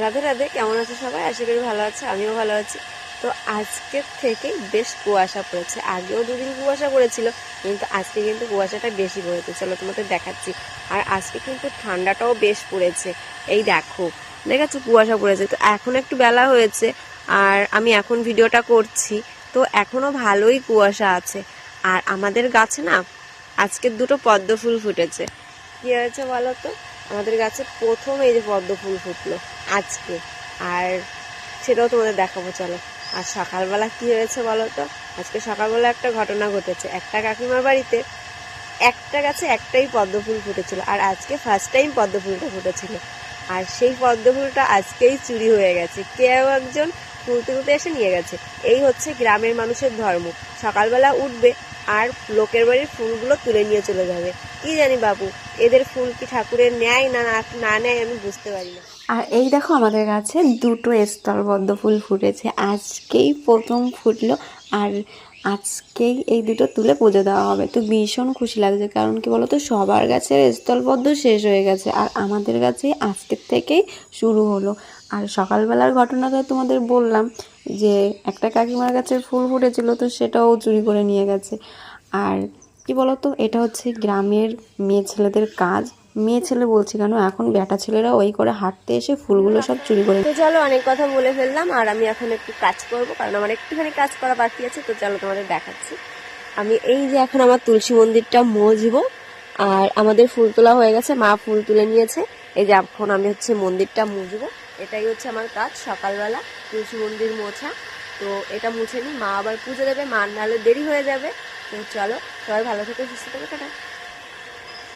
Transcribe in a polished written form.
রাধে রাধে, কেমন আছে সবাই? আশা করি ভালো আছে, আমিও ভালো আছি। তো আজকের থেকে বেশ কুয়াশা পড়েছে, আগেও দুদিন কুয়াশা পড়েছিল, কিন্তু আজকে কিন্তু কুয়াশাটা বেশি পড়েছে। চলো তোমাদের দেখাচ্ছি। আর আজকে কিন্তু ঠান্ডাটাও বেশ পড়েছে। এই দেখো, দেখেছো কুয়াশা পড়েছে। তো এখন একটু বেলা হয়েছে আর আমি এখন ভিডিওটা করছি, তো এখনো ভালোই কুয়াশা আছে। আর আমাদের গাছে না আজকে দুটো পদ্ম ফুল ফুটেছে। কি হয়েছে বলো তো? আমাদের গাছে প্রথম এই যে পদ্ম ফুল ফুটলো আজকে, আর সেটাও তোমাদের দেখাবো চলো। আর সকালবেলা কি হয়েছে বলো তো? আজকে সকালবেলা একটা ঘটনা ঘটেছে। একটা কাকিমার বাড়িতে একটা গাছে একটাই পদ্ম ফুল ফুটেছিল, আর আজকে ফার্স্ট টাইম পদ্ম ফুলটা ফুটেছিল। আর সেই পদ্ম ফুলটা আজকেই চুরি হয়ে গেছে, কেউ একজন তুলতে তুলতে এসে নিয়ে গেছে। এই হচ্ছে গ্রামের মানুষের ধর্ম, সকালবেলা উঠবে আর লোকের বাড়ির ফুলগুলো তুলে নিয়ে চলে যাবে। কি জানি বাবু, এদের ফুল কি ঠাকুরের নেয় না না নেয় আমি বুঝতে পারি না। আর এই দেখো, আমাদের গাছে দুটো স্থলবদ্ধ ফুল ফুটেছে, আজকেই প্রথম ফুটলো। আর আজকেই এই দুটো তুলে পুজো দেওয়া হবে। তো ভীষণ খুশি লাগছে, কারণ কি বলতো, সবার গাছের স্থলবদ্ধ শেষ হয়ে গেছে আর আমাদের গাছে আজকের থেকেই শুরু হলো। আর সকালবেলার ঘটনা তো তোমাদের বললাম, যে একটা কাকিমার গাছের ফুল ফুটেছিল, তো সেটাও চুরি করে নিয়ে গেছে। আর কি বলতো, এটা হচ্ছে গ্রামের মেয়ে ছেলেদের কাজ। মেয়ে ছেলে বলছি কেন, এখন বেটা ছেলেরা ওই করে হাঁটতে এসে ফুলগুলো সব চুরি করে। তো চলো, অনেক কথা বলে ফেললাম, আর আমি এখন একটু কাজ করব, কারণ আমার একটুখানি কাজ করা বাকি আছে। তো চলো তোমাদের দেখাচ্ছি। আমি এই যে এখন আমার তুলসী মন্দিরটা মুছবো, আর আমাদের ফুল তোলা হয়ে গেছে, মা ফুল তুলে নিয়েছে। এই যে এখন আমি হচ্ছে মন্দিরটা মুছবো, এটাই হচ্ছে আমার কাজ সকালবেলা, তুলসী মন্দির মোছা। তো এটা মুছে নিই, মা আবার পুজো দেবে, মা নাহলে দেরি হয়ে যাবে। তো চলো, সবাই ভালো থেকো, সুস্থ থেকো, টাটা।